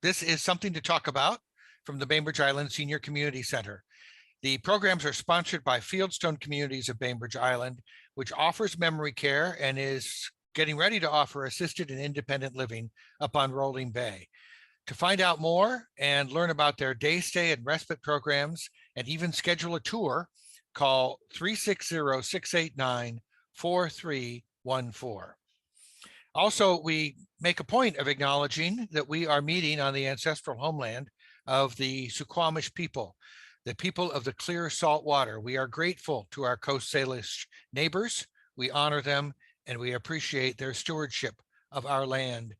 This is Something to Talk About from the Bainbridge Island Senior Community Center. The programs are sponsored by Fieldstone Communities of Bainbridge Island, which offers memory care and is getting ready to offer assisted and independent living up on Rolling Bay. To find out more and learn about their day stay and respite programs and even schedule a tour, call 360-689-4314. Also, we make a point of acknowledging that we are meeting on the ancestral homeland of the Suquamish people, the people of the clear salt water. We are grateful to our Coast Salish neighbors. We honor them and we appreciate their stewardship of our land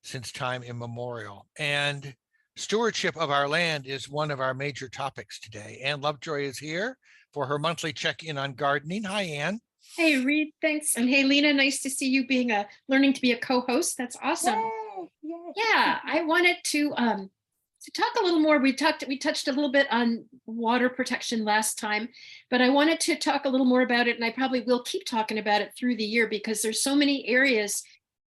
since time immemorial. And stewardship of our land is one of our major topics today. Anne Lovejoy is here for her monthly check-in on gardening. Hi, Anne. Hey, Reed, thanks. And hey, Lena, nice to see you learning to be a co-host. That's awesome. Yay. Yeah, I wanted to talk a little more. We touched a little bit on water protection last time, but I wanted to talk a little more about it, and I probably will keep talking about it through the year because there's so many areas.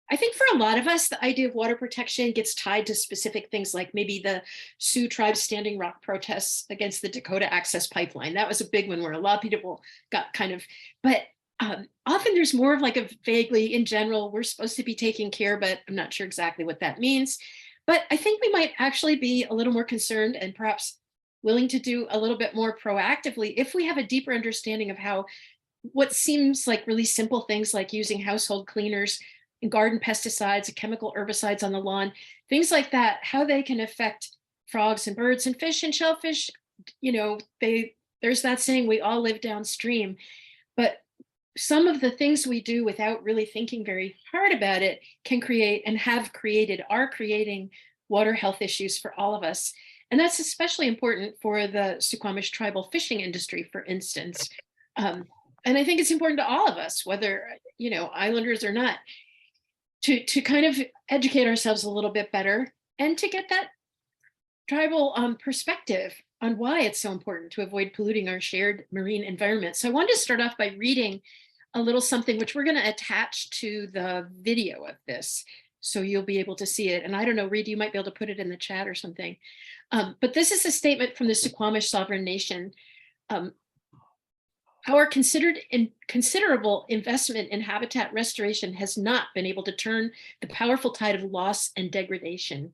I think for a lot of us, the idea of water protection gets tied to specific things like maybe the Sioux Tribe Standing Rock protests against the Dakota Access Pipeline. That was a big one where a lot of people got but often there's more of like a vaguely in general, we're supposed to be taking care, but I'm not sure exactly what that means. But I think we might actually be a little more concerned and perhaps willing to do a little bit more proactively if we have a deeper understanding of how what seems like really simple things like using household cleaners and garden pesticides and chemical herbicides on the lawn, things like that, how they can affect frogs and birds and fish and shellfish. There's that saying, we all live downstream, but some of the things we do without really thinking very hard about it can create and are creating water health issues for all of us. And that's especially important for the Suquamish tribal fishing industry, for instance. And I think it's important to all of us, whether, islanders or not, to kind of educate ourselves a little bit better and to get that tribal perspective on why it's so important to avoid polluting our shared marine environment. So I wanted to start off by reading a little something which we're going to attach to the video of this, so you'll be able to see it. And I don't know, Reed, you might be able to put it in the chat or something. But this is a statement from the Suquamish Sovereign Nation. Our considerable investment in habitat restoration has not been able to turn the powerful tide of loss and degradation.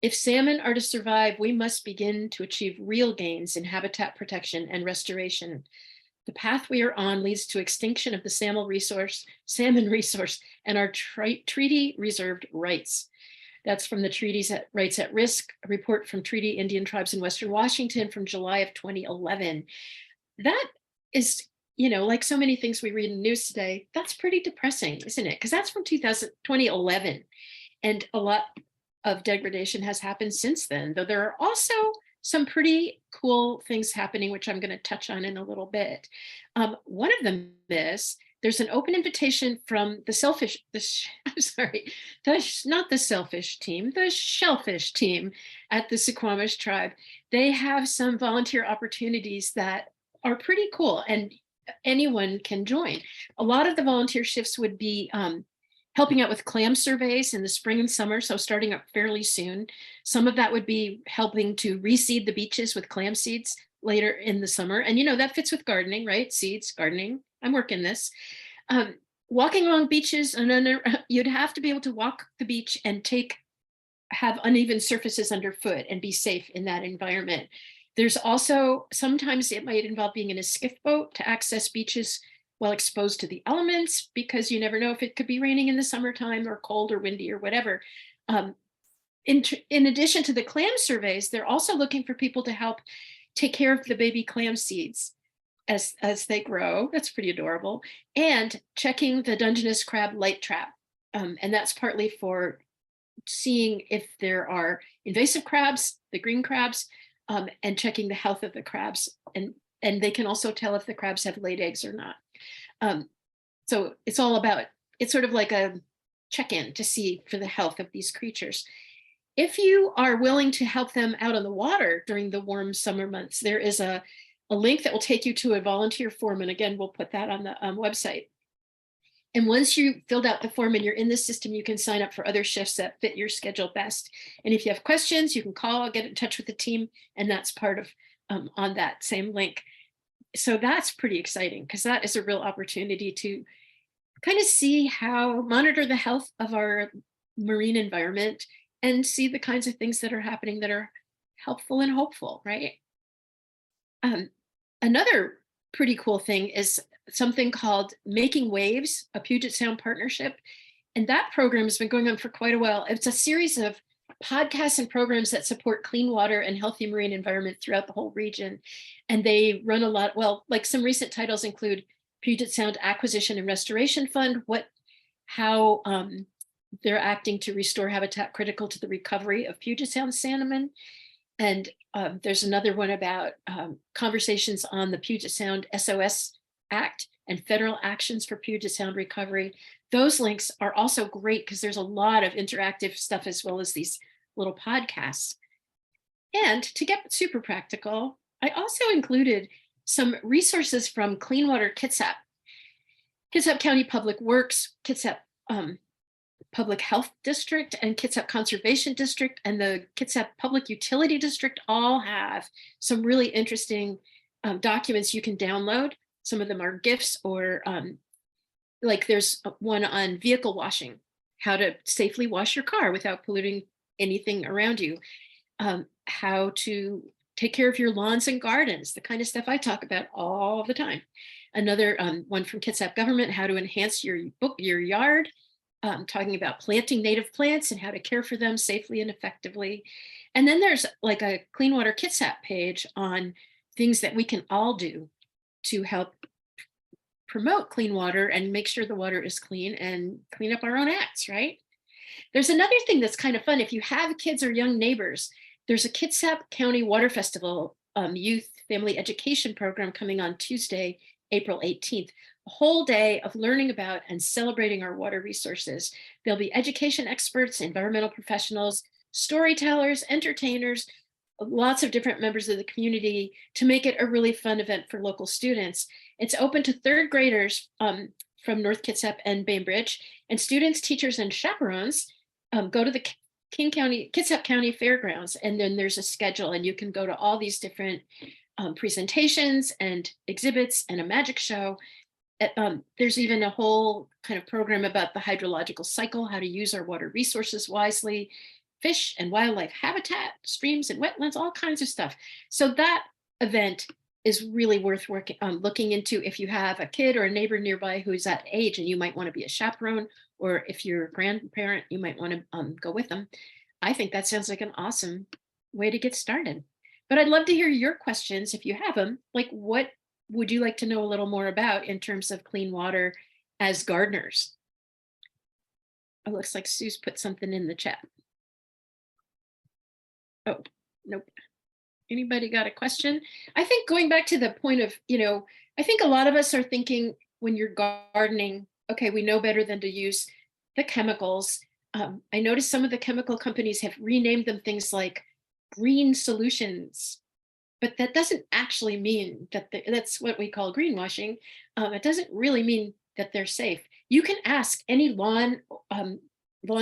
If salmon are to survive, we must begin to achieve real gains in habitat protection and restoration. The path we are on leads to extinction of the salmon resource, and our treaty reserved rights. That's from the Treaties at Rights at Risk, a report from Treaty Indian Tribes in Western Washington from July of 2011. That is, like so many things we read in the news today, that's pretty depressing, isn't it? Because that's from 2011. And a lot of degradation has happened since then, though there are also some pretty cool things happening, which I'm going to touch on in a little bit. One of them is there's an open invitation from the shellfish team at the Suquamish tribe. They have some volunteer opportunities that are pretty cool and anyone can join. A lot of the volunteer shifts would be helping out with clam surveys in the spring and summer, so starting up fairly soon. Some of that would be helping to reseed the beaches with clam seeds later in the summer. And that fits with gardening, right? Seeds, gardening. I'm working this. Walking along beaches, and then you'd have to be able to walk the beach and have uneven surfaces underfoot and be safe in that environment. There's also, sometimes it might involve being in a skiff boat to access beaches while exposed to the elements, because you never know if it could be raining in the summertime or cold or windy or whatever. In addition to the clam surveys, they're also looking for people to help take care of the baby clam seeds as they grow. That's pretty adorable. And checking the Dungeness crab light trap. And that's partly for seeing if there are invasive crabs, the green crabs, and checking the health of the crabs. And they can also tell if the crabs have laid eggs or not. So it's sort of like a check-in to see for the health of these creatures. If you are willing to help them out on the water during the warm summer months, there is a link that will take you to a volunteer form. And again, we'll put that on the website. And once you filled out the form and you're in the system, you can sign up for other shifts that fit your schedule best. And if you have questions, you can call, get in touch with the team, and that's part of on that same link. So that's pretty exciting because that is a real opportunity to kind of see how, monitor the health of our marine environment and see the kinds of things that are happening that are helpful and hopeful, right? Um, Another pretty cool thing is something called Making Waves, a Puget Sound partnership. And that program has been going on for quite a while. It's a series of podcasts and programs that support clean water and healthy marine environment throughout the whole region. And they run a lot, well, like some recent titles include Puget Sound Acquisition and Restoration Fund, how they're acting to restore habitat critical to the recovery of Puget Sound salmon. And there's another one about conversations on the Puget Sound SOS Act and federal actions for Puget Sound recovery. Those links are also great because there's a lot of interactive stuff as well as these little podcasts. And to get super practical, I also included some resources from Clean Water Kitsap, Kitsap County Public Works, Kitsap Public Health District, and Kitsap Conservation District, and the Kitsap Public Utility District all have some really interesting documents you can download. Some of them are GIFs, or like there's one on vehicle washing, how to safely wash your car without polluting anything around you, how to take care of your lawns and gardens, the kind of stuff I talk about all the time. Another one from Kitsap Government, how to enhance your yard, talking about planting native plants and how to care for them safely and effectively. And then there's like a Clean Water Kitsap page on things that we can all do to help promote clean water and make sure the water is clean and clean up our own acts, right? There's another thing that's kind of fun. If you have kids or young neighbors, there's a Kitsap County Water Festival youth family education program coming on Tuesday, April 18th. A whole day of learning about and celebrating our water resources. There'll be education experts, environmental professionals, storytellers, entertainers, lots of different members of the community to make it a really fun event for local students. It's open to third graders from North Kitsap and Bainbridge, and students, teachers, and chaperones go to the Kitsap County Fairgrounds, and then there's a schedule, and you can go to all these different presentations and exhibits and a magic show. There's even a whole kind of program about the hydrological cycle, how to use our water resources wisely, fish and wildlife habitat, streams and wetlands, all kinds of stuff. So that event is really worth looking into if you have a kid or a neighbor nearby who's that age and you might want to be a chaperone, or if you're a grandparent, you might want to go with them. I think that sounds like an awesome way to get started. But I'd love to hear your questions if you have them. Like, what would you like to know a little more about in terms of clean water as gardeners? Oh, looks like Sue's put something in the chat. Oh, nope. Anybody got a question? I think going back to the point of, I think a lot of us are thinking when you're gardening, okay, we know better than to use the chemicals. I noticed some of the chemical companies have renamed them things like green solutions, but that doesn't actually mean that that's what we call greenwashing. It doesn't really mean that they're safe. You can ask any lawn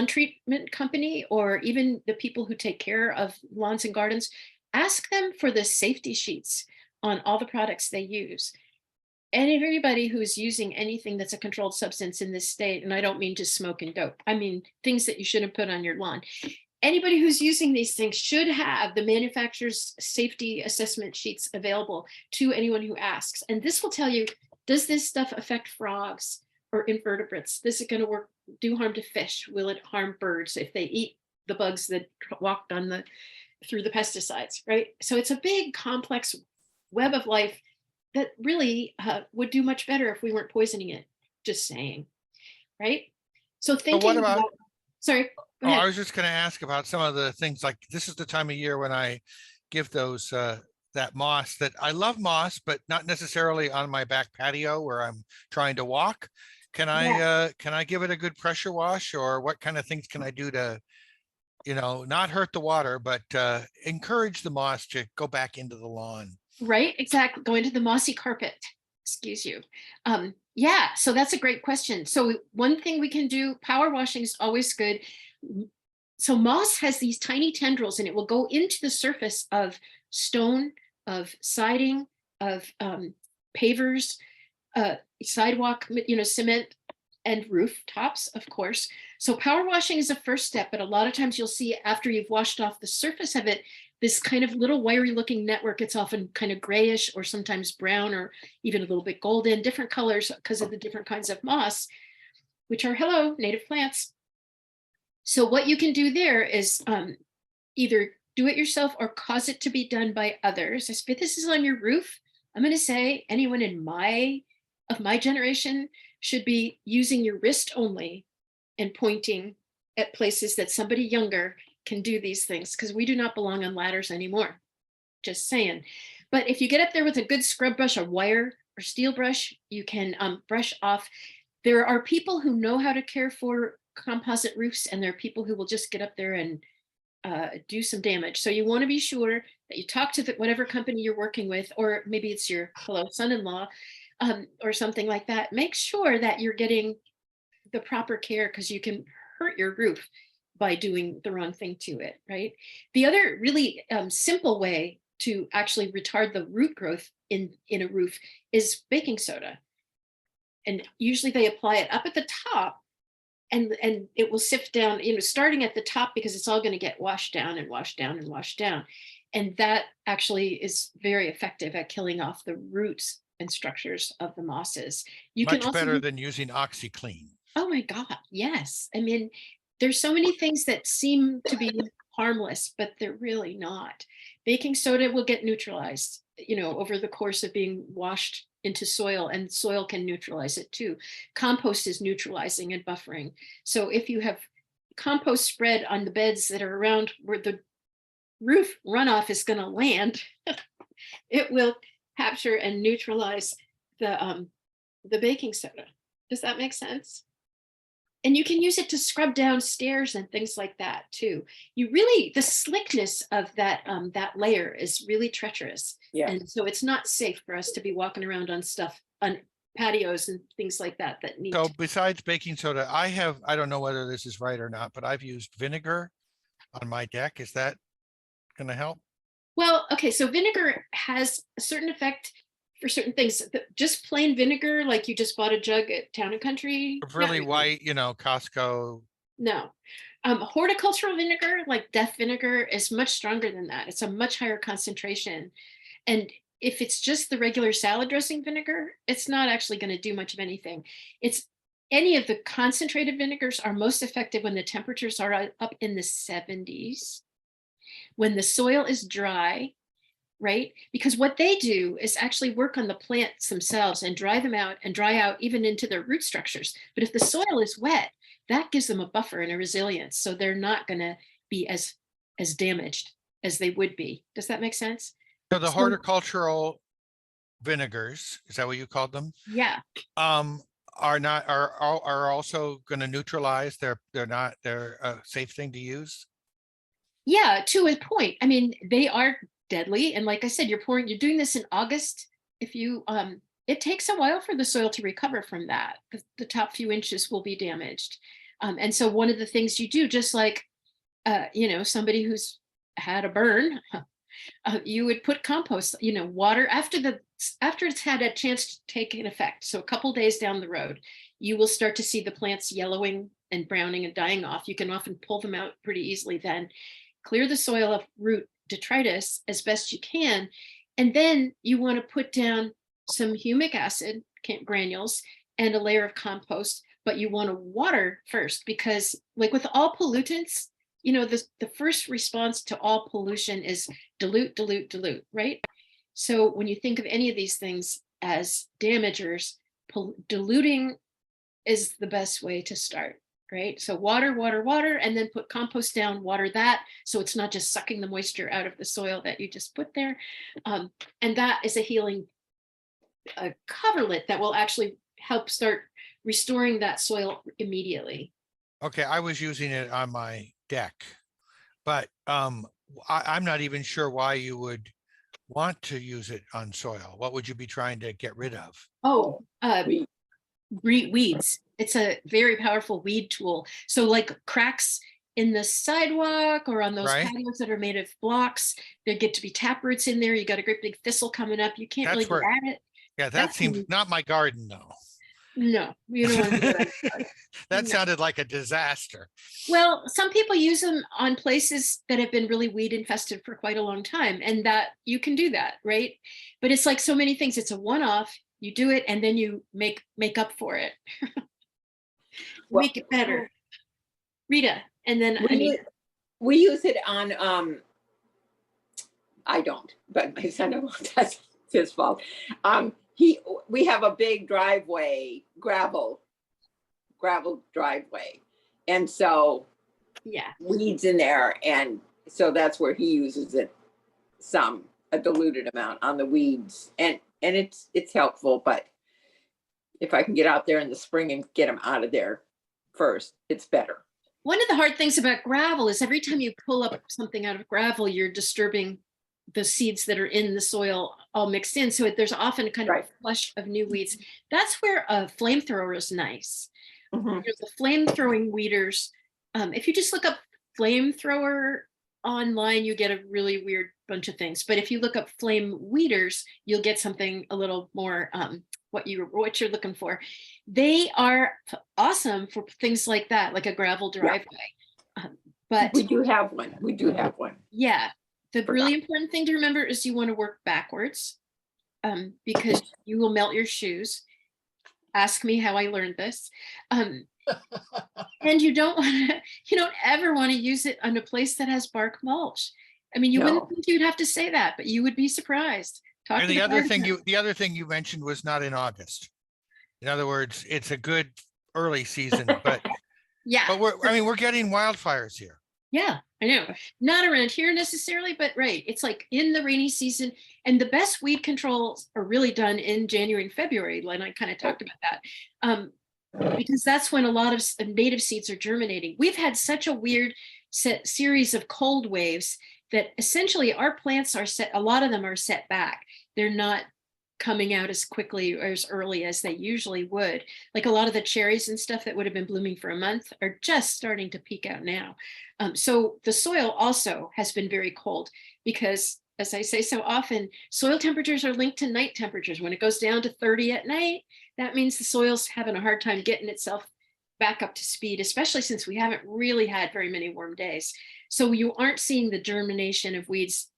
treatment company, or even the people who take care of lawns and gardens, ask them for the safety sheets on all the products they use. And everybody who's using anything that's a controlled substance in this state, and I don't mean just smoke and dope, I mean things that you shouldn't put on your lawn. Anybody who's using these things should have the manufacturer's safety assessment sheets available to anyone who asks. And this will tell you, does this stuff affect frogs or invertebrates? Is it going to do harm to fish? Will it harm birds if they eat the bugs that walked on through the pesticides, right? So it's a big, complex web of life that really would do much better if we weren't poisoning it. Just saying, right? So thinking what about, sorry. Oh, I was just going to ask about some of the things, like this is the time of year when I give those that moss. That I love moss, but not necessarily on my back patio where I'm trying to walk. Can I give it a good pressure wash, or what kind of things can I do to, not hurt the water, but encourage the moss to go back into the lawn? Right, exactly. Go into the mossy carpet. Excuse you. Yeah, so that's a great question. So one thing we can do, power washing is always good. So moss has these tiny tendrils and it will go into the surface of stone, of siding, of pavers, sidewalk, cement, and rooftops, of course. So power washing is a first step, but a lot of times you'll see after you've washed off the surface of it, this kind of little wiry looking network. It's often kind of grayish or sometimes brown or even a little bit golden, different colors because of the different kinds of moss, which are, hello, native plants. So what you can do there is either do it yourself or cause it to be done by others. If this is on your roof, I'm going to say anyone of my generation should be using your wrist only and pointing at places that somebody younger can do these things, because we do not belong on ladders anymore. Just saying. But if you get up there with a good scrub brush, a wire or steel brush, you can brush off. There are people who know how to care for composite roofs, and there are people who will just get up there and do some damage. So you want to be sure that you talk to whatever company you're working with, or maybe it's your son-in-law or something like that. Make sure that you're getting the proper care, because you can hurt your roof by doing the wrong thing to it, right? The other really simple way to actually retard the root growth in a roof is baking soda. And usually they apply it up at the top, and it will sift down, starting at the top, because it's all going to get washed down and washed down and washed down. And that actually is very effective at killing off the roots and structures of the mosses. You can Much also better than using OxyClean. Oh my God, yes. I mean, there's so many things that seem to be harmless, but they're really not. Baking soda will get neutralized, over the course of being washed into soil, and soil can neutralize it too. Compost is neutralizing and buffering. So if you have compost spread on the beds that are around where the roof runoff is going to land, it will capture and neutralize the baking soda. Does that make sense? And you can use it to scrub down stairs and things like that too. The slickness of that layer is really treacherous. Yeah. And so it's not safe for us to be walking around on stuff, on patios and things like that need So to. besides baking soda, I don't know whether this is right or not, but I've used vinegar on my deck. Is that going to help? Well, okay, so vinegar has a certain effect for certain things. Just plain vinegar, like you just bought a jug at Town and Country. not Really white, Costco. No. Horticultural vinegar, like death vinegar, is much stronger than that. It's a much higher concentration. And if it's just the regular salad dressing vinegar, it's not actually going to do much of anything. Any of the concentrated vinegars are most effective when the temperatures are up in the 70s, when the soil is dry, right? Because what they do is actually work on the plants themselves and dry them out and dry out even into their root structures. But if the soil is wet, that gives them a buffer and a resilience. So they're not going to be as damaged as they would be. Does that make sense? So the horticultural vinegars, is that what you called them? Yeah. Are also going to neutralize. They're a safe thing to use. Yeah, to a point. I mean, they are deadly. And like I said, you're doing this in August. If you, it takes a while for the soil to recover from that. The top few inches will be damaged. And so one of the things you do, just like, somebody who's had a burn, you would put compost, water after it's had a chance to take an effect. So a couple days down the road, you will start to see the plants yellowing and browning and dying off. You can often pull them out pretty easily then. Clear the soil of root detritus as best you can. And then you want to put down some humic acid granules and a layer of compost, but you want to water first, because like with all pollutants, the first response to all pollution is dilute, dilute, dilute, right? So when you think of any of these things as damagers, diluting is the best way to start. Right? So water, water, water, and then put compost down, water that. So it's not just sucking the moisture out of the soil that you just put there. And that is a healing coverlet that will actually help start restoring that soil immediately. Okay, I was using it on my deck, but I'm not even sure why you would want to use it on soil? What would you be trying to get rid of? Oh, We- weeds. It's a very powerful weed tool. So like cracks in the sidewalk or on those Right. patios that are made of blocks, there get to be tap roots in there. You got a great big thistle coming up. You can't That's really get where- at it. Yeah, that That's seems when- not my garden though. No, you don't want to do that. That No. sounded like a disaster. Well, some people use them on places that have been really weed infested for quite a long time, and that you can do that, right? But it's like so many things. It's a one-off. You do it, and then you make up for it. Well- Make it better. Rita, and then We, Anita. we use it on, I don't, but my son, that's his fault. We have a big driveway, gravel driveway. And so Yeah. weeds in there, and so that's where he uses it, a diluted amount on the weeds. And it's helpful, but if I can get out there in the spring and get them out of there first, it's better. One of the hard things about gravel is every time you pull up something out of gravel, you're disturbing the seeds that are in the soil all mixed in. So there's often kind of a Right. flush of new weeds. That's where a flamethrower is nice. Mhm. There's the flame throwing weeders. If you just look up flamethrower online, you get a really weird bunch of things. But if you look up flame weeders, you'll get something a little more what you're looking for. They are awesome for things like that, like a gravel driveway. But We do have one. We do have one. yeah, the Forgot. really important thing to remember is you want to work backwards, because you will melt your shoes. Ask me how I learned this. And you don't ever want to use it on a place that has bark mulch. I mean, you No. wouldn't think you'd have to say that, but you would be surprised. Talk And to the other gardener. thing the other thing you mentioned was not in August. In other words, it's a good early season, but Yeah, we're getting wildfires here. yeah, I know. Not around here necessarily, but right. It's like in the rainy season, and the best weed controls are really done in January and February. And I kind of talked about that. Because that's when a lot of native seeds are germinating. We've had such a weird series of cold waves that essentially our plants are set, a lot of them are set back. They're not coming out as quickly or as early as they usually would. Like a lot of the cherries and stuff that would have been blooming for a month are just starting to peak out now. So the soil also has been very cold because, as I say so often, soil temperatures are linked to night temperatures. When it goes down to 30 at night, that means the soil's having a hard time getting itself back up to speed, especially since we haven't really had very many warm days. So you aren't seeing the germination of weeds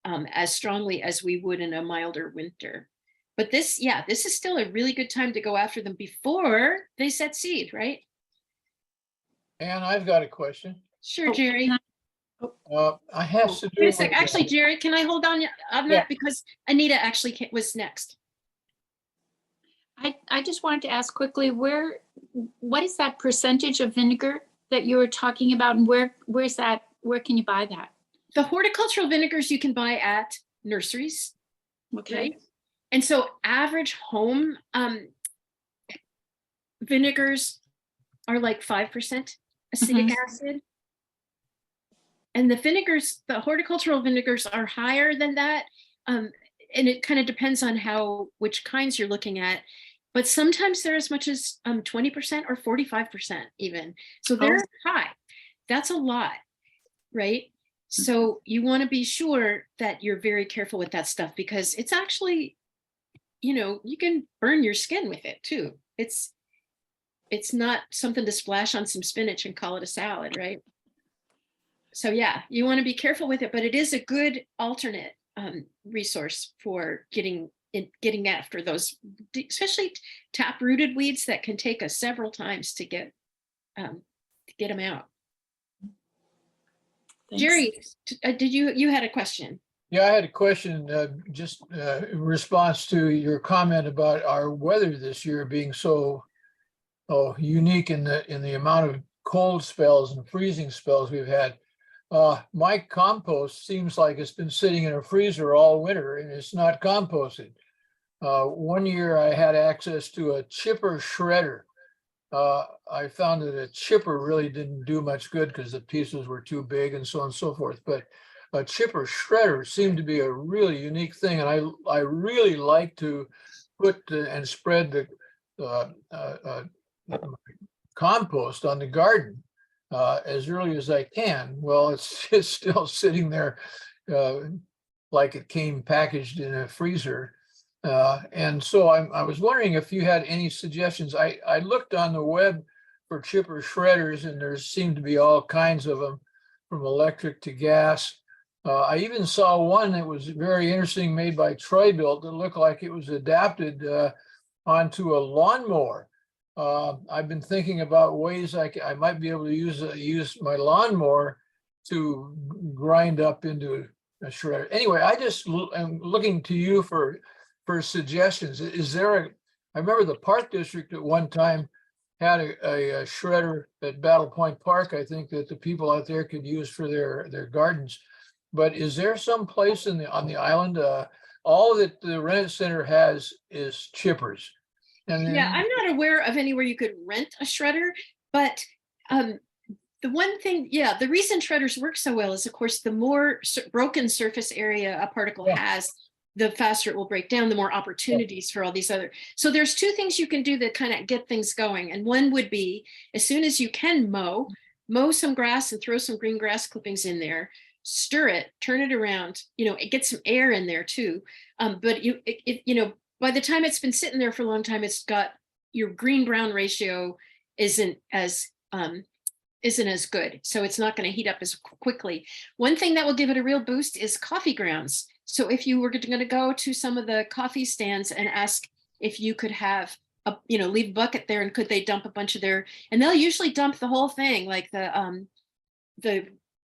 as strongly as we would in a milder winter. But this is still a really good time to go after them before they set seed, right? And I've got a question. Sure, Jerry. I has to do Wait a with, sec. Actually, Jerry, can I hold on that? Yeah. Because Anita actually was next. I just wanted to ask quickly, what is that percentage of vinegar that you were talking about, and where's that, where can you buy that? The horticultural vinegars you can buy at nurseries, Okay, right? And so average home vinegars are like 5% acetic acid. And the horticultural vinegars are higher than that. And it kind of depends on which kinds you're looking at. But sometimes they're as much as 20% or 45% even. So they're high. That's a lot, right? So you want to be sure that you're very careful with that stuff because it's actually, you can burn your skin with it too. It's not something to splash on some spinach and call it a salad, right? So yeah, you want to be careful with it, but it is a good alternate resource for getting after those, especially tap-rooted weeds that can take us several times to get them out. thanks. Jerry, did you had a question? yeah, I had a question, just in response to your comment about our weather this year being so unique in the amount of cold spells and freezing spells we've had. My compost seems like it's been sitting in a freezer all winter and it's not composted. One year I had access to a chipper shredder. I found that a chipper really didn't do much good because the pieces were too big and so on and so forth. But a chipper shredder seemed to be a really unique thing. And I really like to put and spread the compost on the garden as early as I can. Well, it's still sitting there like it came packaged in a freezer. And so I was wondering if you had any suggestions. I looked on the web for chipper shredders, and there seemed to be all kinds of them, from electric to gas. I even saw one that was very interesting, made by Troy-Bilt, that looked like it was adapted onto a lawnmower. I've been thinking about ways I might be able to use my lawnmower to grind up into a shredder. Anyway, am looking to you for suggestions. Is there I remember the Park District at one time had a shredder at Battle Point Park, I think, that the people out there could use for their gardens. But is there some place on the island? All that the Rent Center has is chippers. And then, Yeah, I'm not aware of anywhere you could rent a shredder, but the one thing, yeah, the reason shredders work so well is, of course, the more broken surface area a particle has, the faster it will break down, the more opportunities for all these other. So there's two things you can do that kind of get things going. And one would be, as soon as you can mow some grass and throw some green grass clippings in there, stir it, turn it around, it gets some air in there too. But by the time it's been sitting there for a long time, it's got your green brown ratio isn't as good. So it's not going to heat up as quickly. One thing that will give it a real boost is coffee grounds. So if you were going to go to some of the coffee stands and ask if you could have leave a bucket there, and could they dump a bunch of and they'll usually dump the whole thing, like the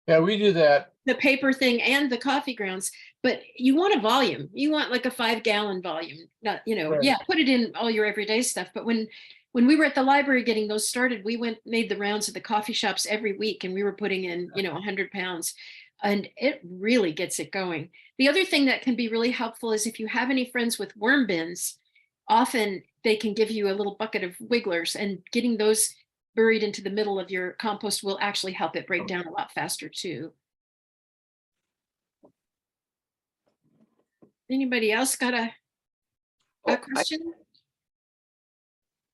yeah, we do that. The paper thing and the coffee grounds, but you want a volume. You want like a 5-gallon volume, not, Right. Yeah, put it in all your everyday stuff. But when we were at the library getting those started, we made the rounds of the coffee shops every week, and we were putting in, 100 pounds, and it really gets it going. The other thing that can be really helpful is if you have any friends with worm bins, often they can give you a little bucket of wigglers, and getting those buried into the middle of your compost will actually help it break down a lot faster too. Anybody else got a question?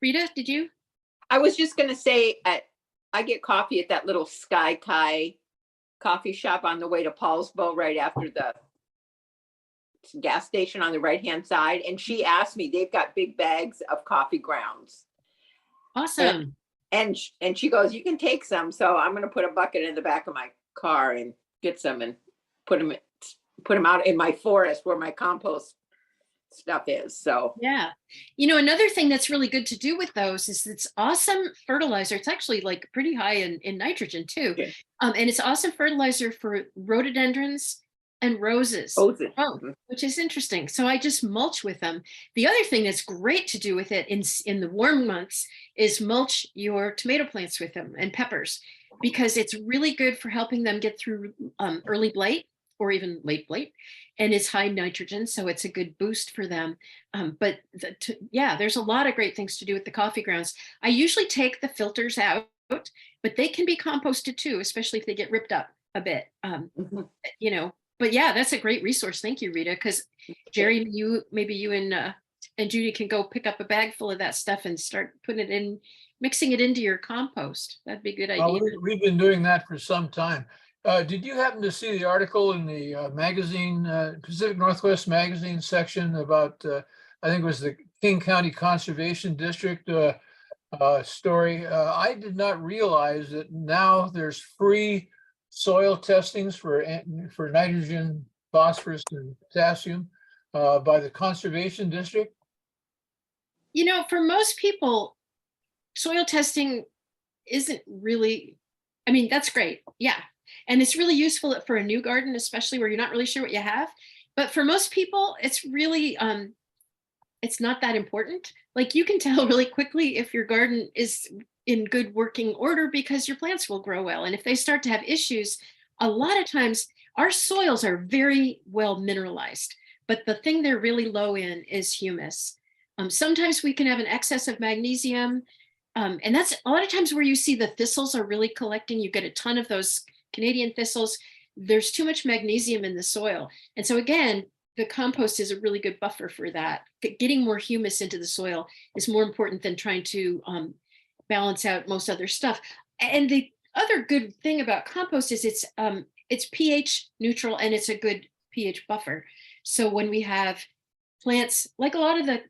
Rita, did you? I was just gonna say, I get coffee at that little Sky Kai coffee shop on the way to Paulsbo, right after the gas station on the right-hand side. And she asked me, they've got big bags of coffee grounds. Awesome. And she goes, you can take some. So I'm gonna put a bucket in the back of my car and get some and put them out in my forest where my compost stuff is. So Yeah. Another thing that's really good to do with those is it's awesome fertilizer. It's actually like pretty high in nitrogen too. Okay. And it's awesome fertilizer for rhododendrons and roses. Which is interesting. So I just mulch with them. The other thing that's great to do with it in the warm months is mulch your tomato plants with them, and peppers, because it's really good for helping them get through early blight or even late blight, and it's high nitrogen, so it's a good boost for them. But there's a lot of great things to do with the coffee grounds. I usually take the filters out, but they can be composted too, especially if they get ripped up a bit. But yeah, that's a great resource. Thank you, Rita. Because Jerry, maybe you and Judy can go pick up a bag full of that stuff and start mixing it into your compost. That'd be a good idea. We've been doing that for some time. Did you happen to see the article in the magazine, Pacific Northwest magazine section about, I think it was the King County Conservation District story? I did not realize that now there's free soil testings for nitrogen, phosphorus, and potassium by the Conservation District. For most people, soil testing isn't really, that's great. Yeah. And it's really useful for a new garden, especially where you're not really sure what you have. But for most people, it's really, it's not that important. Like, you can tell really quickly if your garden is in good working order because your plants will grow well. And if they start to have issues, a lot of times our soils are very well mineralized, but the thing they're really low in is humus. Sometimes we can have an excess of magnesium. And that's a lot of times where you see the thistles are really collecting. You get a ton of those Canadian thistles. there's too much magnesium in the soil. And so again, the compost is a really good buffer for that. Getting more humus into the soil is more important than trying to balance out most other stuff. And the other good thing about compost is it's pH neutral and it's a good pH buffer. So when we have plants, like a lot of the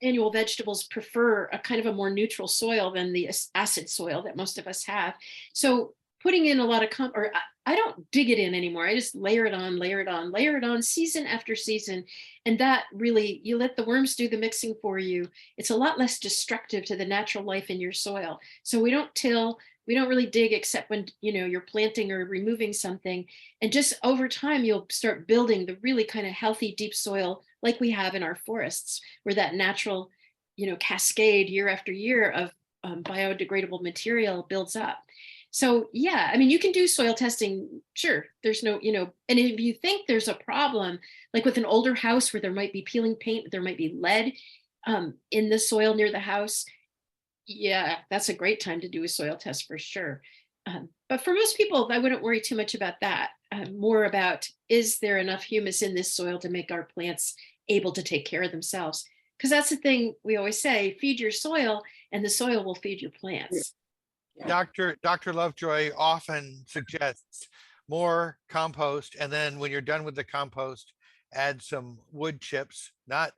annual vegetables prefer a kind of a more neutral soil than the acid soil that most of us have. So putting in a lot of I don't dig it in anymore. I just layer it on, layer it on, layer it on season after season. And that really, you let the worms do the mixing for you. It's a lot less destructive to the natural life in your soil. So we don't till, we don't really dig except when, you're planting or removing something. And just over time, you'll start building the really kind of healthy, deep soil like we have in our forests, where that natural, cascade year after year of biodegradable material builds up. So yeah, I mean, you can do soil testing. Sure, there's no, and if you think there's a problem, like with an older house where there might be peeling paint, there might be lead in the soil near the house. Yeah, that's a great time to do a soil test for sure. But for most people, I wouldn't worry too much about that. More about, is there enough humus in this soil to make our plants able to take care of themselves? Because that's the thing we always say, feed your soil and the soil will feed your plants. Dr. Lovejoy often suggests more compost, and then when you're done with the compost, add some wood chips, not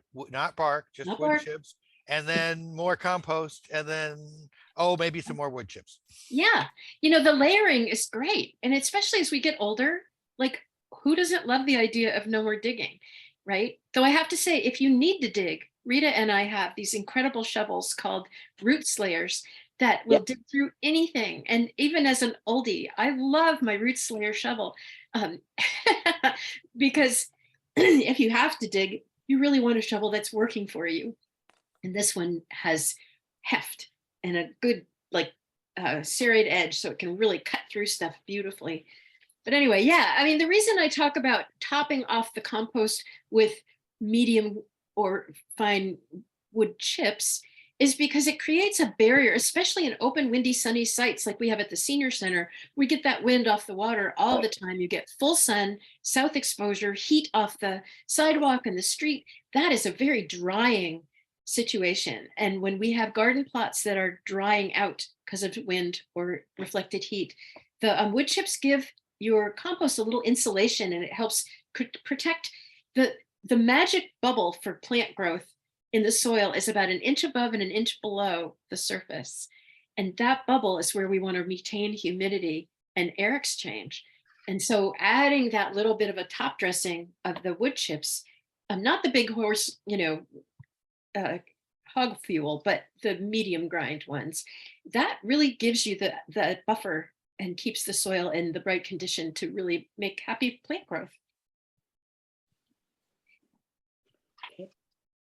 bark, just Not wood bark. chips, and then more compost, and then maybe some more wood chips. Yeah, the layering is great. And especially as we get older, like who doesn't love the idea of no more digging, right? Though I have to say, if you need to dig, Rita and I have these incredible shovels called root slayers that will dig through anything. And even as an oldie, I love my root slayer shovel because if you have to dig, you really want a shovel that's working for you. And this one has heft and a good serrated edge, so it can really cut through stuff beautifully. But anyway, yeah, I mean, the reason I talk about topping off the compost with medium or fine wood chips is because it creates a barrier, especially in open, windy, sunny sites like we have at the senior center. We get that wind off the water all the time. You get full sun, south exposure, heat off the sidewalk and the street. That is a very drying situation. And when we have garden plots that are drying out because of wind or reflected heat, the wood chips give your compost a little insulation, and it helps protect the magic bubble for plant growth in the soil is about 1 inch above and 1 inch below the surface. And that bubble is where we want to retain humidity and air exchange. And so adding that little bit of a top dressing of the wood chips, not the big horse, hog fuel, but the medium grind ones, that really gives you the buffer and keeps the soil in the right condition to really make happy plant growth.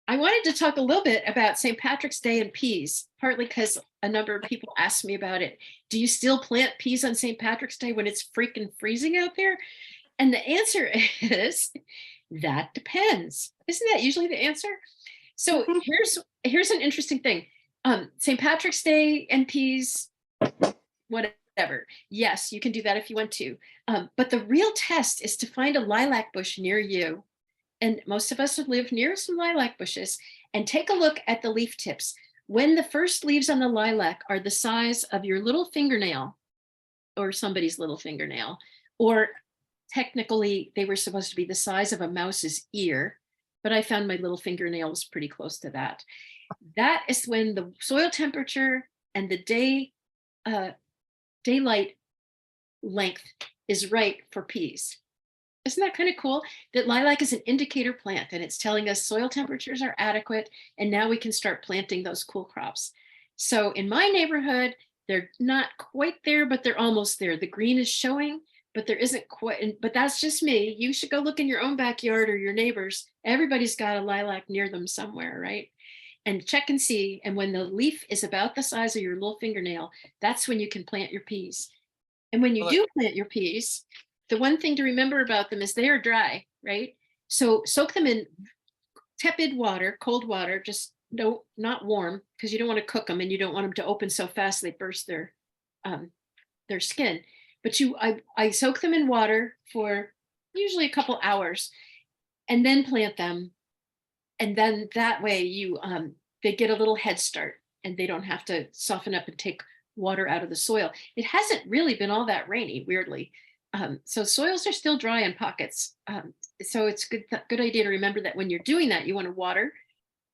I wanted to talk a little bit about St. Patrick's Day and peas, partly because a number of people asked me about it. Do you still plant peas on St. Patrick's Day when it's freaking freezing out there? And the answer is, that depends. Isn't that usually the answer? So here's an interesting thing. St. Patrick's Day and peas, whatever. Yes, you can do that if you want to. But the real test is to find a lilac bush near you. And most of us would live near some lilac bushes, and take a look at the leaf tips. When the first leaves on the lilac are the size of your little fingernail or somebody's little fingernail, or technically they were supposed to be the size of a mouse's ear, but I found my little fingernail was pretty close to that. That is when the soil temperature and the daylight length is right for peas. Isn't that kind of cool that lilac is an indicator plant, and it's telling us soil temperatures are adequate, and now we can start planting those cool crops. So in my neighborhood, they're not quite there, but they're almost there. The green is showing, but there isn't quite, but that's just me. You should go look in your own backyard or your neighbors. Everybody's got a lilac near them somewhere, right? And check and see. And when the leaf is about the size of your little fingernail, that's when you can plant your peas. And when you do plant your peas, the one thing to remember about them is they are dry, right? So soak them in tepid water, cold water, just not warm, because you don't want to cook them and you don't want them to open so fast they burst their skin. But I soak them in water for usually a couple hours and then plant them. And then that way they get a little head start and they don't have to soften up and take water out of the soil. It hasn't really been all that rainy, weirdly. So soils are still dry in pockets. So it's good idea to remember that when you're doing that, you want to water.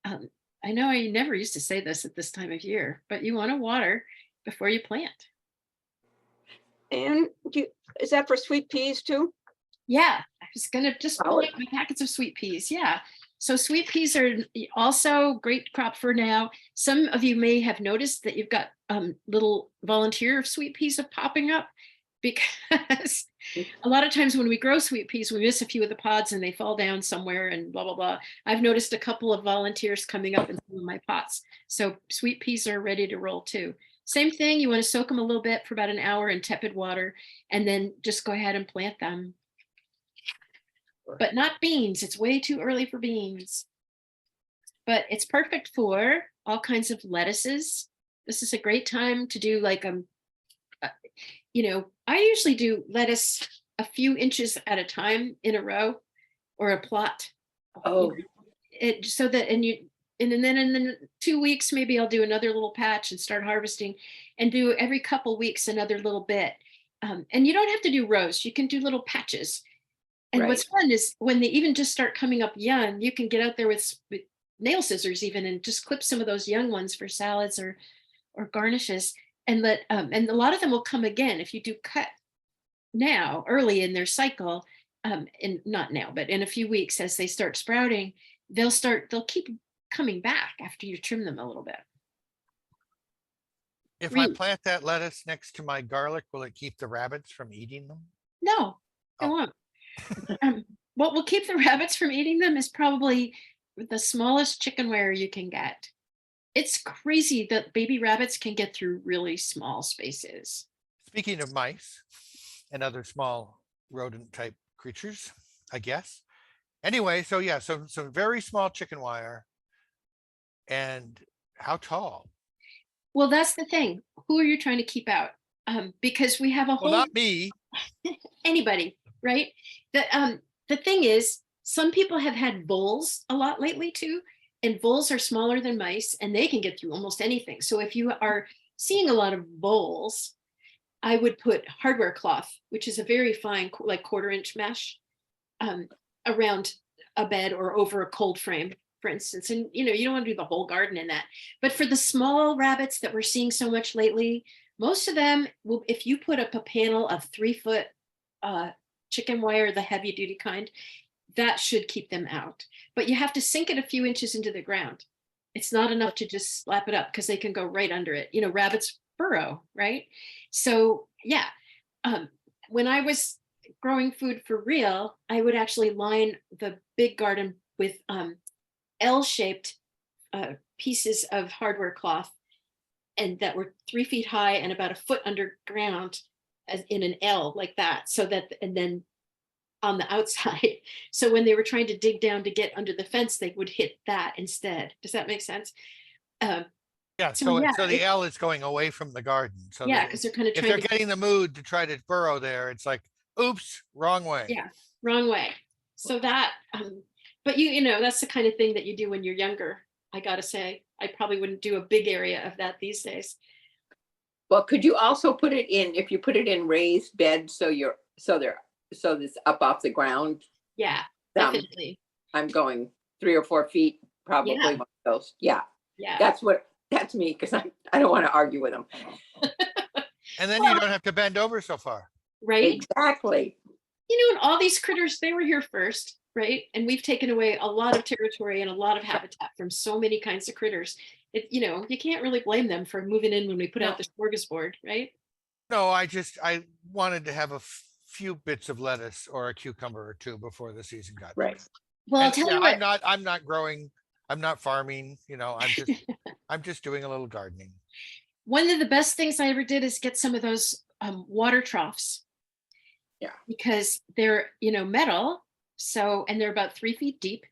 I know I never used to say this at this time of year, but you want to water before you plant. And is that for sweet peas too? Yeah, I was gonna just pull Solid. out my packets of sweet peas. Yeah. So sweet peas are also great crop for now. Some of you may have noticed that you've got little volunteer sweet peas are popping up because a lot of times when we grow sweet peas, we miss a few of the pods and they fall down somewhere and blah, blah, blah. I've noticed a couple of volunteers coming up in some of my pots. So sweet peas are ready to roll too. Same thing, you want to soak them a little bit for about an hour in tepid water and then just go ahead and plant them. But not beans. It's way too early for beans. But it's perfect for all kinds of lettuces. This is a great time to do like I usually do lettuce a few inches at a time in a row or a plot. Oh. So that and then in 2 weeks maybe I'll do another little patch and start harvesting and do every couple weeks another little bit. And you don't have to do rows. You can do little patches. And what's fun is when they even just start coming up young, you can get out there with nail scissors even and just clip some of those young ones for salads or garnishes and and a lot of them will come again if you do cut now early in their cycle, and not now, but in a few weeks as they start sprouting, they'll keep coming back after you trim them a little bit. If I Really? plant that lettuce next to my garlic, will it keep the rabbits from eating them? No, I Oh. won't. What will keep the rabbits from eating them is probably the smallest chicken wire you can get. It's crazy that baby rabbits can get through really small spaces. Speaking of mice and other small rodent type creatures, I guess. Anyway, so yeah, so very small chicken wire. And how tall? Well, that's the thing. Who are you trying to keep out? Because we have a Well, whole not me. anybody, right? The thing is, some people have had voles a lot lately too, and voles are smaller than mice, and they can get through almost anything. So if you are seeing a lot of voles, I would put hardware cloth, which is a very fine, like 1/4-inch mesh, around a bed or over a cold frame, for instance. And you don't want to do the whole garden in that. But for the small rabbits that we're seeing so much lately, most of them will, if you put up a panel of 3-foot chicken wire, the heavy duty kind, that should keep them out. But you have to sink it a few inches into the ground. It's not enough to just slap it up because they can go right under it. Rabbits burrow, right? So yeah, when I was growing food for real, I would actually line the big garden with L-shaped pieces of hardware cloth, and that were 3 feet high and about a foot underground, as in an L like that. So that, and then on the outside, so when they were trying to dig down to get under the fence, they would hit that instead. Does that make sense? Yeah, So yeah, so the L is going away from the garden. So yeah, that because they're kind of if trying they're to getting the mood to try to burrow there, it's like, oops, wrong way. Yeah, wrong way. So that, but that's the kind of thing that you do when you're younger. I gotta say, I probably wouldn't do a big area of that these days. Well, could you also put it in, if you put it in raised beds, so this up off the ground? Yeah, um, definitely. I'm going 3 or 4 feet, probably Yeah. one of those. Yeah, Yeah, that's me, because I don't want to argue with them. And then you don't have to bend over so far. right. Exactly. And all these critters, they were here first, right? And we've taken away a lot of territory and a lot of habitat from so many kinds of critters. You can't really blame them for moving in when we put out the smorgasbord, right? No, I wanted to have a few bits of lettuce or a cucumber or two before the season got there. Right. Well, I'll And, tell yeah, you what. I'm not growing, I'm not farming, I'm just doing a little gardening. One of the best things I ever did is get some of those water troughs. Yeah. Because they're, metal. So, and they're about 3 feet deep,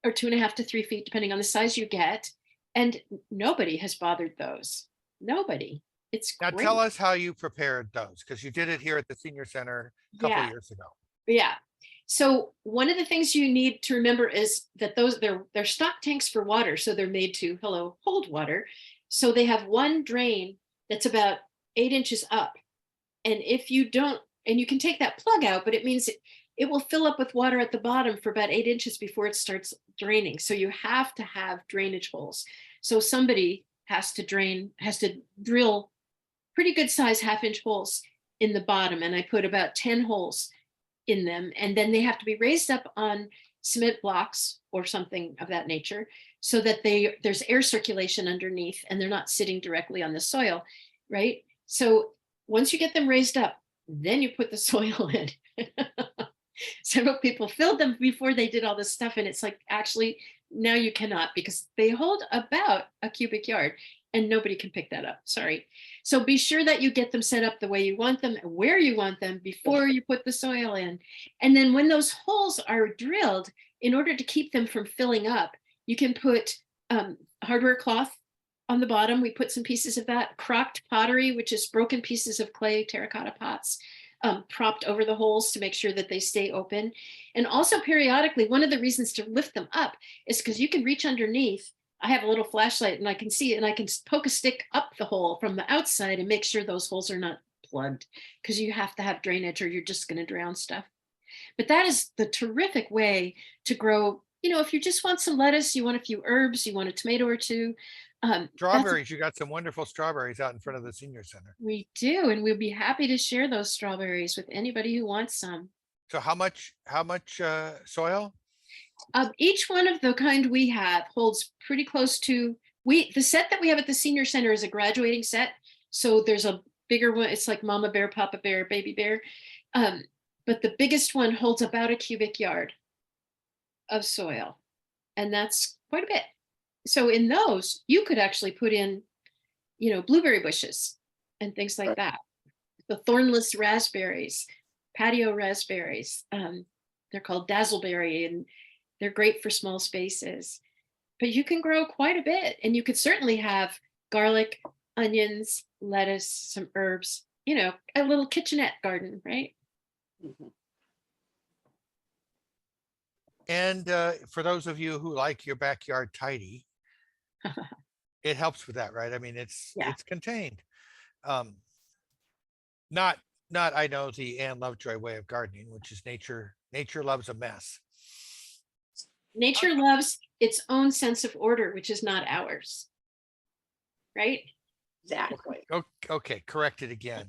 or 2.5 to 3 feet, depending on the size you get. And nobody has bothered those. Nobody. It's Now great. tell us how you prepared those, because you did it here at the senior center a couple Yeah. years ago. Yeah. So one of the things you need to remember is that they're stock tanks for water. So they're made to hold water. So they have one drain that's about 8 inches up. And if you don't, and you can take that plug out, but it means it will fill up with water at the bottom for about 8 inches before it starts draining. So you have to have drainage holes. So somebody has to drill pretty good size 1/2 inch holes in the bottom. And I put about 10 holes in them, and then they have to be raised up on cement blocks or something of that nature so that there's air circulation underneath and they're not sitting directly on the soil, right? So once you get them raised up, then you put the soil in. Several people filled them before they did all this stuff, and it's like, actually now you cannot, because they hold about a cubic yard and nobody can pick that up. Sorry. So be sure that you get them set up the way you want them and where you want them before you put the soil in. And then when those holes are drilled, in order to keep them from filling up, you can put hardware cloth on the bottom. We put some pieces of that, crocked pottery, which is broken pieces of clay terracotta pots, propped over the holes to make sure that they stay open. And also periodically, one of the reasons to lift them up is because you can reach underneath. I have a little flashlight and I can see, and I can poke a stick up the hole from the outside and make sure those holes are not plugged, because you have to have drainage or you're just going to drown stuff. But that is the terrific way to grow. If you just want some lettuce, you want a few herbs, you want a tomato or two. Strawberries, you got some wonderful strawberries out in front of the senior center. We do, and we'll be happy to share those strawberries with anybody who wants some. So how much soil? Each one of the kind we have holds pretty close to, the set that we have at the senior center is a graduating set. So there's a bigger one. It's like Mama Bear, Papa Bear, Baby Bear. But the biggest one holds about a cubic yard of soil. And that's quite a bit. So in those, you could actually put in, blueberry bushes and things like that. The thornless raspberries, patio raspberries. They're called dazzleberry, and they're great for small spaces. But you can grow quite a bit, and you could certainly have garlic, onions, lettuce, some herbs, a little kitchenette garden, right? Mhm. And for those of you who like your backyard tidy, it helps with that, right? I mean, it's contained. Not I know the Anne Lovejoy way of gardening, which is nature loves a mess. Nature loves its own sense of order, which is not ours. Right? Exactly. Okay, correct it again.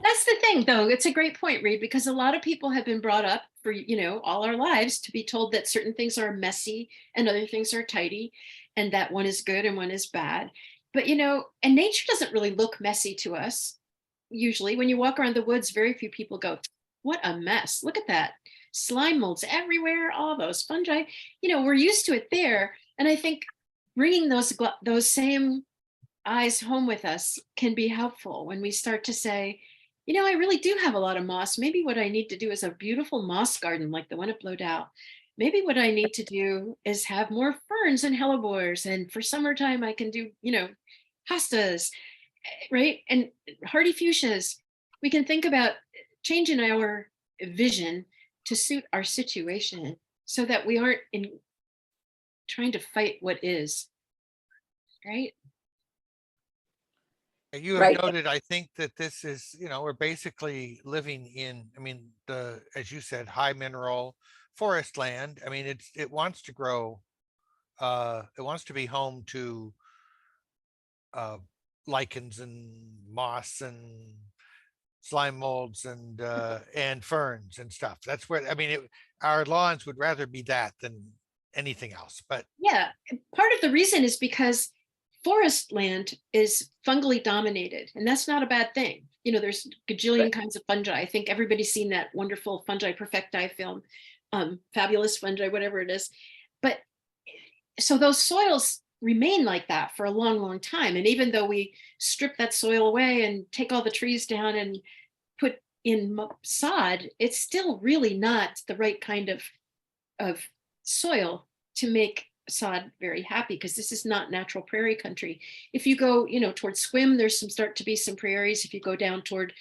That's the thing, though. It's a great point, Reed, because a lot of people have been brought up for, all our lives to be told that certain things are messy and other things are tidy, and that one is good and one is bad. But, and nature doesn't really look messy to us. Usually when you walk around the woods, very few people go, what a mess. Look at that. Slime molds everywhere, all those fungi, we're used to it there. And I think bringing those same eyes home with us can be helpful when we start to say, I really do have a lot of moss. Maybe what I need to do is a beautiful moss garden like the one at Bloedow. Maybe what I need to do is have more ferns and hellebores. And for summertime, I can do, hostas, right? And hardy fuchsias. We can think about changing our vision to suit our situation so that we aren't trying to fight what is, right? You have Right. noted, I think, that this is, we're basically living in, as you said, high mineral forest land. I mean, it wants to grow, it wants to be home to lichens and moss and slime molds and ferns and stuff. That's where, our lawns would rather be that than anything else. But yeah, part of the reason is because forest land is fungally dominated, and that's not a bad thing. There's gajillion kinds of fungi. I think everybody's seen that wonderful Fungi Perfecti film, Fabulous Fungi, whatever it is. But so those soils remain like that for a long, long time. And even though we strip that soil away and take all the trees down and put in sod, it's still really not the right kind of soil to make sod very happy because this is not natural prairie country. If you go, towards Swim, there's start to be some prairies. If you go down toward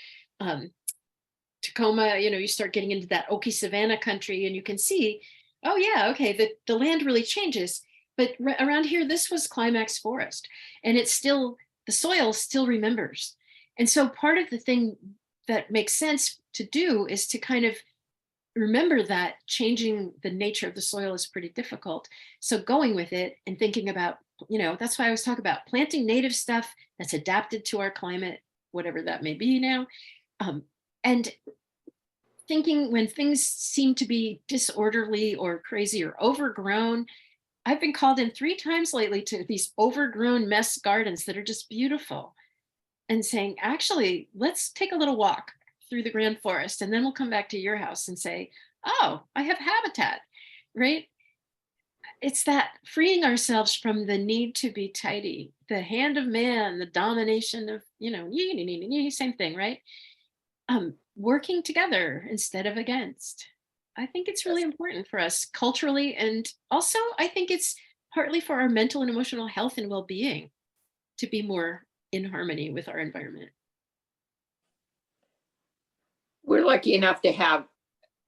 Tacoma, you start getting into that oaky savanna country and you can see, oh yeah, okay, the land really changes. But around here, this was climax forest and it's still, the soil still remembers. And so part of the thing that makes sense to do is to kind of remember that changing the nature of the soil is pretty difficult. So going with it and thinking about, that's why I was talking about planting native stuff that's adapted to our climate, whatever that may be now. And thinking when things seem to be disorderly or crazy or overgrown, I've been called in 3 times lately to these overgrown mess gardens that are just beautiful and saying, actually, let's take a little walk through the Grand Forest and then we'll come back to your house and say, oh, I have habitat, right? It's that freeing ourselves from the need to be tidy, the hand of man, the domination of, same thing, right? Working together instead of against. I think it's really important for us culturally. And also I think it's partly for our mental and emotional health and well-being to be more in harmony with our environment. We're lucky enough to have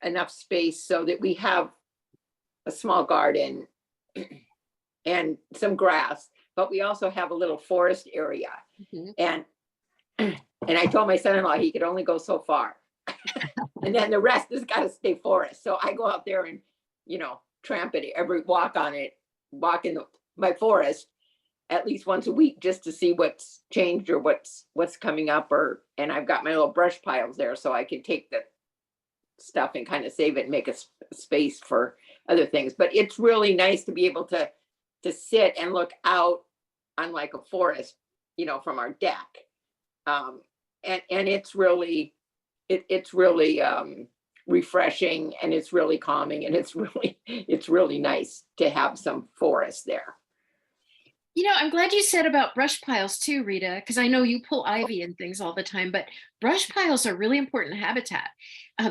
enough space so that we have a small garden and some grass, but we also have a little forest area. Mhm. And I told my son-in-law he could only go so far. And then the rest has got to stay forest. So I go out there and, tramp it, walk in my forest at least once a week just to see what's changed or what's coming up, and I've got my little brush piles there so I can take the stuff and kind of save it and make a space for other things. But it's really nice to be able to sit and look out on like a forest, from our deck. And it's really refreshing and it's really calming and it's really nice to have some forest there. I'm glad you said about brush piles too, Rita, because I know you pull ivy and things all the time, but brush piles are really important habitat.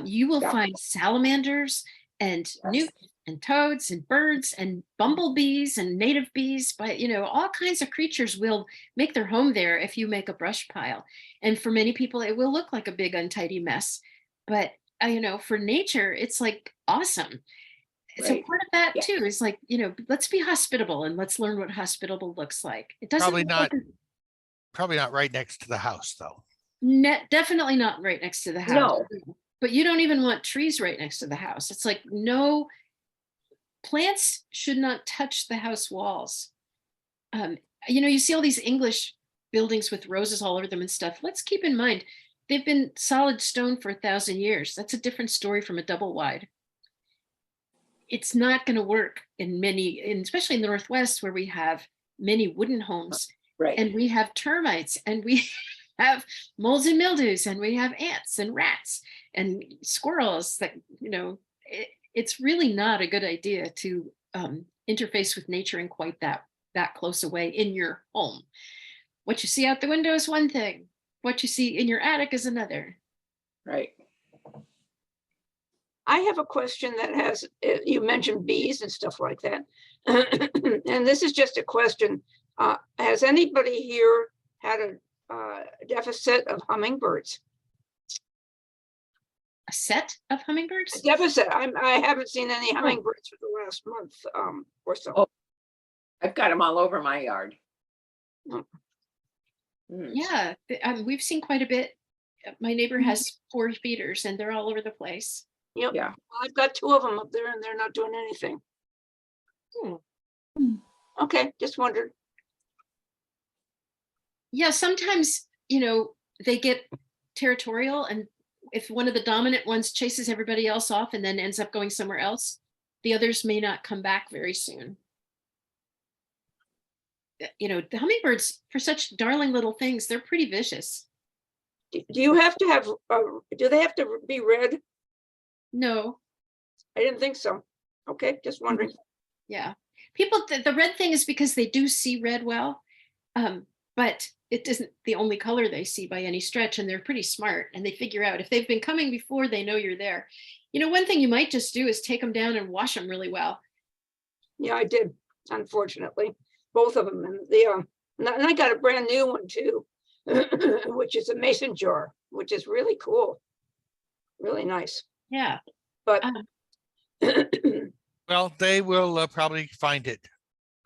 You will Yeah. find salamanders and newts and toads and birds and bumblebees and native bees, but all kinds of creatures will make their home there if you make a brush pile. And for many people, it will look like a big untidy mess, but for nature, it's like awesome. So Right. part of that Yeah. too is like, let's be hospitable and let's learn what hospitable looks like. It doesn't Probably look not. like Probably not right next to the house, though. definitely not right next to the house. No. But you don't even want trees right next to the house. It's like, no, plants should not touch the house walls. You see all these English buildings with roses all over them and stuff. Let's keep in mind, they've been solid stone for 1,000 years. That's a different story from a double wide. It's not going to work especially in the Northwest where we have many wooden homes. Right. And we have termites and we have molds and mildews and we have ants and rats and squirrels that, it's really not a good idea to interface with nature in quite that close away in your home. What you see out the window is one thing. What you see in your attic is another. Right. I have a question that has, you mentioned bees and stuff like that. And this is just a question. Has anybody here had a deficit of hummingbirds? A set of hummingbirds? Deficit. I haven't seen any hummingbirds for the last month or so. Oh. I've got them all over my yard. Oh. Mm. Yeah, we've seen quite a bit. My neighbor has 4 feeders and they're all over the place. Yep. Yeah. I've got 2 of them up there and they're not doing anything. Hmm. Okay, just wondered. Yeah, sometimes, they get territorial and if one of the dominant ones chases everybody else off and then ends up going somewhere else, the others may not come back very soon. The hummingbirds, for such darling little things, they're pretty vicious. Do you have to have, do they have to be red? No, I didn't think so. Okay, just wondering. yeah. People, the red thing is because they do see red well, but it isn't the only color they see by any stretch, and they're pretty smart, and they figure out if they've been coming before, they know you're there. One thing you might just do is take them down and wash them really well. Yeah, I did. unfortunately, both of them. And and I got a brand new one too, which is a mason jar, which is really cool. Really nice. Yeah. But Um, Well, they will probably find it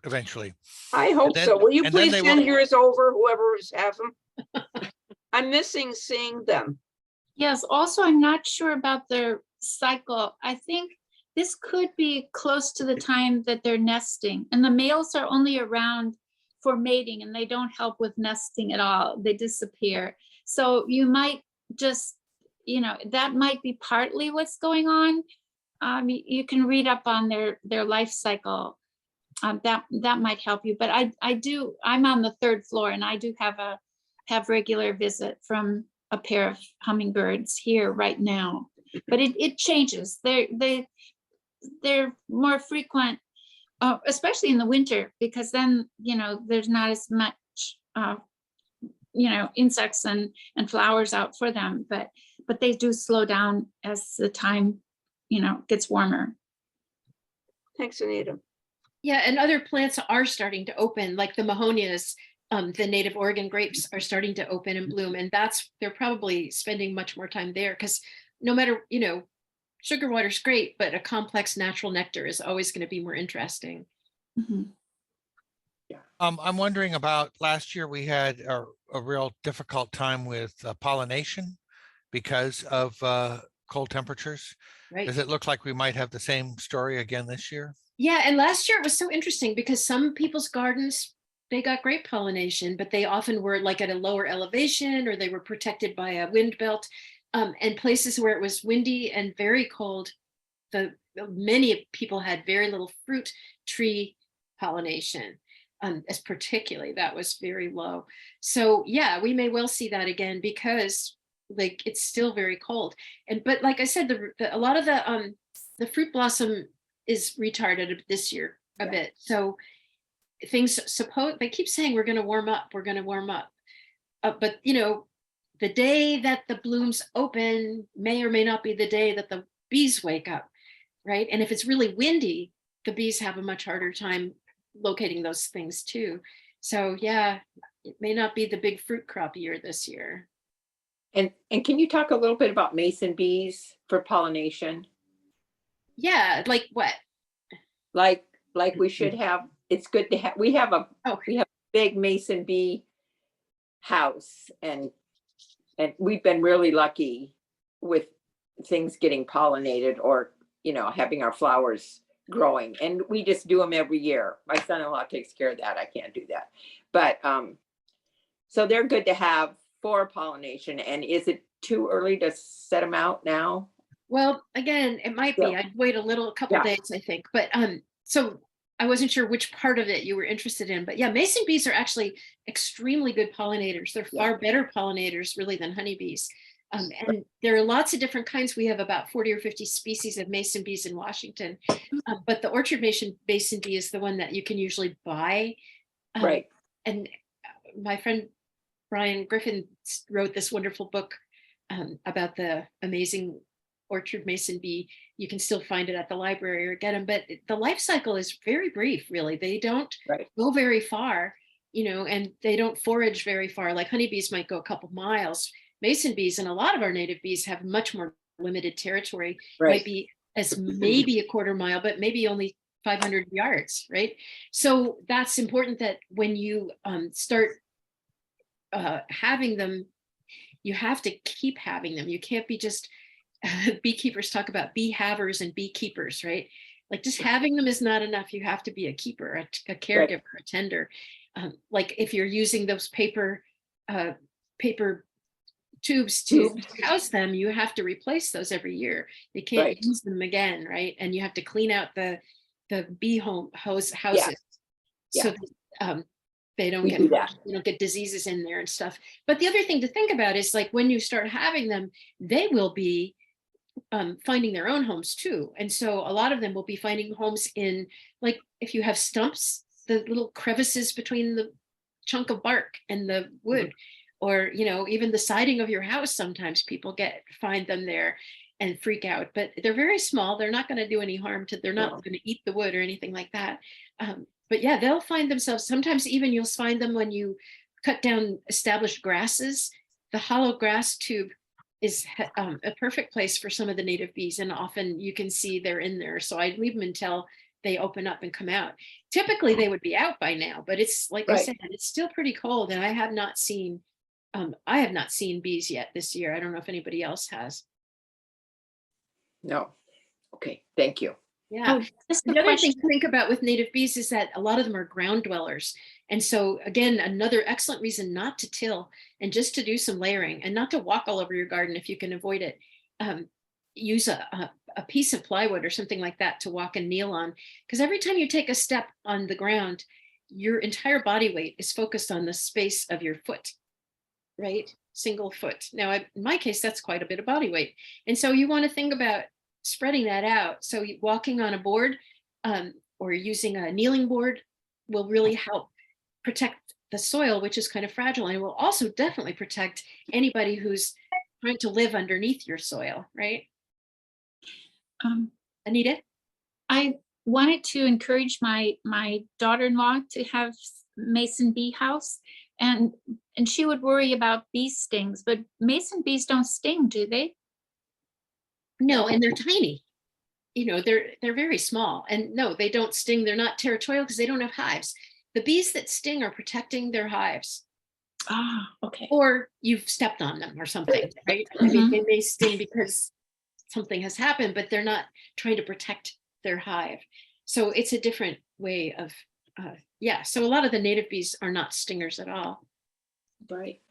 eventually. I hope then- so. Will you and then please they send will- yours over, whoever has them? I'm missing seeing them. Yes, also, I'm not sure about their cycle. I think this could be close to the time that they're nesting, and the males are only around for mating and they don't help with nesting at all. They disappear. So you might just, that might be partly what's going on. You can read up on their life cycle. That might help you, but I'm on the 3rd floor and I do have regular visit from a pair of hummingbirds here right now, but it changes. They're more frequent, especially in the winter, because then, there's not as much, insects and flowers out for them, but they do slow down as the time, gets warmer. Thanks, Anita. Yeah, and other plants are starting to open, like the mahonias. The native Oregon grapes are starting to open and bloom, and they're probably spending much more time there, because no matter, sugar water's great, but a complex natural nectar is always going to be more interesting. Mhm. I'm wondering about last year, we had a real difficult time with pollination because of cold temperatures. Right. Does it look like we might have the same story again this year? Yeah, and last year it was so interesting because some people's gardens, they got great pollination, but they often were like at a lower elevation, or they were protected by a wind belt. And places where it was windy and very cold, many people had very little fruit tree pollination, as particularly that was very low. So yeah, we may well see that again, because like it's still very cold. But like I said, a lot of the fruit blossom is retarded this year a bit. So they keep saying we're going to warm up, but the day that the blooms open may or may not be the day that the bees wake up, right? And if it's really windy, the bees have a much harder time locating those things too. So yeah, it may not be the big fruit crop year this year. And can you talk a little bit about mason bees for pollination? Yeah, like what? Like we should have, it's good to have, we have a big mason bee house, and we've been really lucky with things getting pollinated, or having our flowers growing, and we just do them every year. My son-in-law takes care of that. I can't do that, but so they're good to have for pollination. And is it too early to set them out now? Well, again, it might be. Yeah. I'd wait a couple Yeah. days, I think. But so I wasn't sure which part of it you were interested in. But yeah, mason bees are actually extremely good pollinators. They're far better pollinators, really, than honeybees. And there are lots of different kinds. We have about 40 or 50 species of mason bees in Washington. But the orchard mason bee is the one that you can usually buy. Right. And my friend Brian Griffin wrote this wonderful book about the amazing orchard mason bee. You can still find it at the library or get them, but the life cycle is very brief, really. They don't go very far, and they don't forage very far. Like honeybees might go a couple miles. Mason bees and a lot of our native bees have much more limited territory. Might be as maybe a quarter mile, but maybe only 500 yards, right? So that's important, that when you start having them, you have to keep having them. You can't be just beekeepers talk about bee havers and beekeepers, right? Like just having them is not enough. You have to be a keeper, a caregiver, a tender. Like if you're using those paper tubes to house them, you have to replace those every year. You can't use them again, right? And you have to clean out the bee houses so that, they don't get diseases in there and stuff. But the other thing to think about is, like, when you start having them, they will be finding their own homes too. And so a lot of them will be finding homes in, like, if you have stumps, the little crevices between the chunk of bark and the wood, or even the siding of your house. Sometimes people find them there and freak out, but they're very small. They're not going to do any harm they're not going to eat the wood or anything like that. But yeah, they'll find themselves, sometimes even you'll find them when you cut down established grasses. The hollow grass tube is a perfect place for some of the native bees, and often you can see they're in there. So I leave them until they open up and come out. Typically they would be out by now, but it's like I Right. said, it's still pretty cold, and I have not seen bees yet this year. I don't know if anybody else has. No. Okay, thank you. Yeah. Oh, just The a other thing question. to think about with native bees is that a lot of them are ground dwellers. And so again, another excellent reason not to till and just to do some layering and not to walk all over your garden if you can avoid it. Use a piece of plywood or something like that to walk and kneel on. Because every time you take a step on the ground, your entire body weight is focused on the space of your foot, right? Single foot. Now, in my case, that's quite a bit of body weight. And so you want to think about spreading that out. So walking on a board or using a kneeling board will really help protect the soil, which is kind of fragile, and it will also definitely protect anybody who's trying to live underneath your soil, right? Anita? I wanted to encourage my daughter-in-law to have mason bee house, and she would worry about bee stings, but mason bees don't sting, do they? No, and they're tiny. You know, they're very small, and no, they don't sting. They're not territorial because they don't have hives. The bees that sting are protecting their hives, Ah, okay. or you've stepped on them or something, right? I mean, they may sting because something has happened, but they're not trying to protect their hive. So it's a different way of, yeah. So a lot of the native bees are not stingers at all. Right.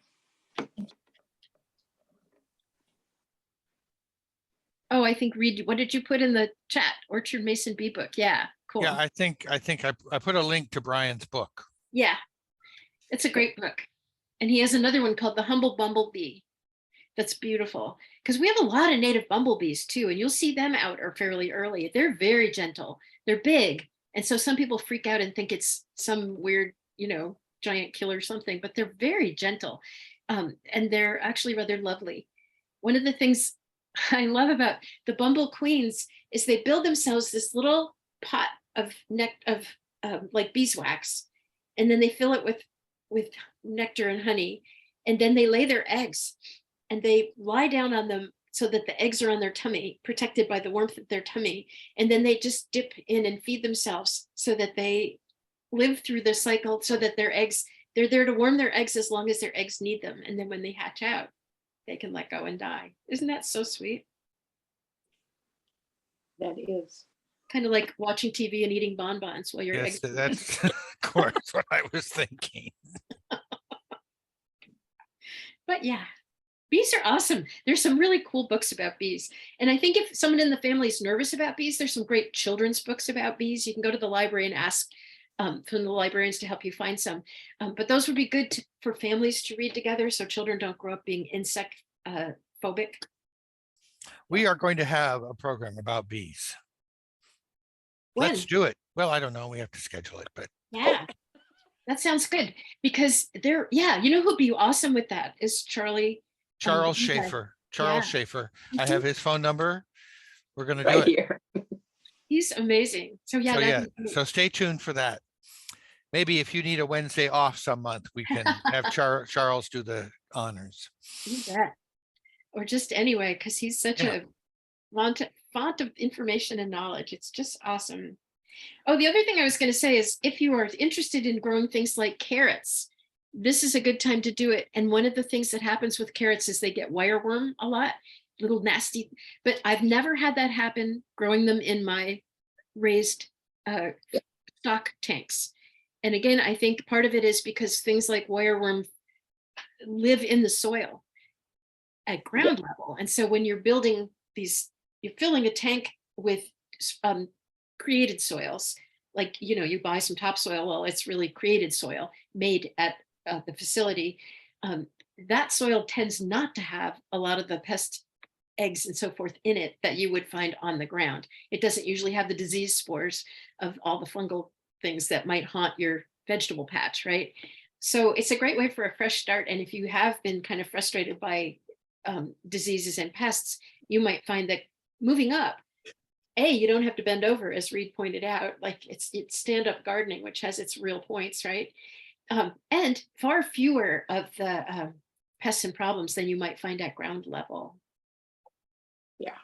Oh, I think Reed, what did you put in the chat? Orchard Mason Bee Book. Yeah, cool. Yeah, I think I put a link to Brian's book. Yeah, it's a great book. And he has another one called The Humble Bumblebee. That's beautiful because we have a lot of native bumblebees too, and you'll see them out or fairly early. They're very gentle. They're big. And so some people freak out and think it's some weird, you know, giant killer or something, but they're very gentle. And they're actually rather lovely. One of the things I love about the bumble queens is they build themselves this little pot of like beeswax, and then they fill it with nectar and honey, and then they lay their eggs and they lie down on them so that the eggs are on their tummy, protected by the warmth of their tummy, and then they just dip in and feed themselves so that they live through the cycle, so that their eggs, they're there to warm their eggs as long as their eggs need them, and then when they hatch out, they can let go and die. Isn't that so sweet? That is. Kind of like watching TV and eating bonbons while your Yes, eggs. that's of course what I was thinking. But yeah, bees are awesome. There's some really cool books about bees. And I think if someone in the family is nervous about bees, there's some great children's books about bees. You can go to the library and ask from the librarians to help you find some. But those would be good for families to read together so children don't grow up being insect phobic. We are going to have a program about bees. When? Let's do it. Well, I don't know. We have to schedule it, but Yeah, that sounds good because they're, yeah, you know who'd be awesome with that is Charlie. Charles the bee guy. Schaefer, Charles Yeah. Schaefer. I have his phone number. We're going to do Right it. here. He's amazing. So yeah, So yeah, that'd be great. so stay tuned for that. Maybe if you need a Wednesday off some month, we can have Charles do the honors. You bet. Or just anyway, because he's such Yeah. a font of information and knowledge. It's just awesome. Oh, the other thing I was going to say is if you are interested in growing things like carrots, this is a good time to do it. And one of the things that happens with carrots is they get wireworm a lot, little nasty, but I've never had that happen growing them in my raised stock tanks. And again, I think part of it is because things like wireworm live in the soil at ground level. And so when you're building these, you're filling a tank with created soils, like, you know, you buy some topsoil, well, it's really created soil made at the facility. That soil tends not to have a lot of the pest eggs and so forth in it that you would find on the ground. It doesn't usually have the disease spores of all the fungal things that might haunt your vegetable patch, right? So it's a great way for a fresh start. And if you have been kind of frustrated by diseases and pests, you might find that moving up you don't have to bend over, as Reed pointed out, like it's stand-up gardening, which has its real points, right? And far fewer of the pests and problems than you might find at ground level. Yeah.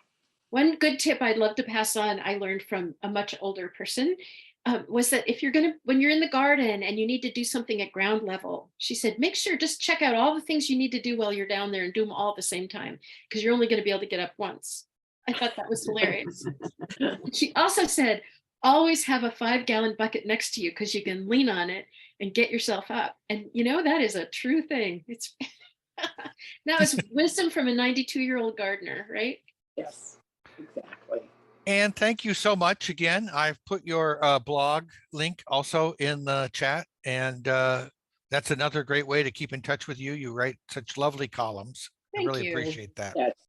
One good tip I'd love to pass on, I learned from a much older person, was that if you're when you're in the garden and you need to do something at ground level, she said, make sure just check out all the things you need to do while you're down there and do them all at the same time, because you're only going to be able to get up once. I thought that was hilarious. She also said, always have a 5-gallon bucket next to you because you can lean on it and get yourself up. And you know, that is a true thing. It's that was wisdom from a 92-year-old gardener, right? Yes, exactly. And thank you so much again. I've put your blog link also in the chat, and that's another great way to keep in touch with you. You write such lovely columns. I Thank really you. appreciate that. Yes.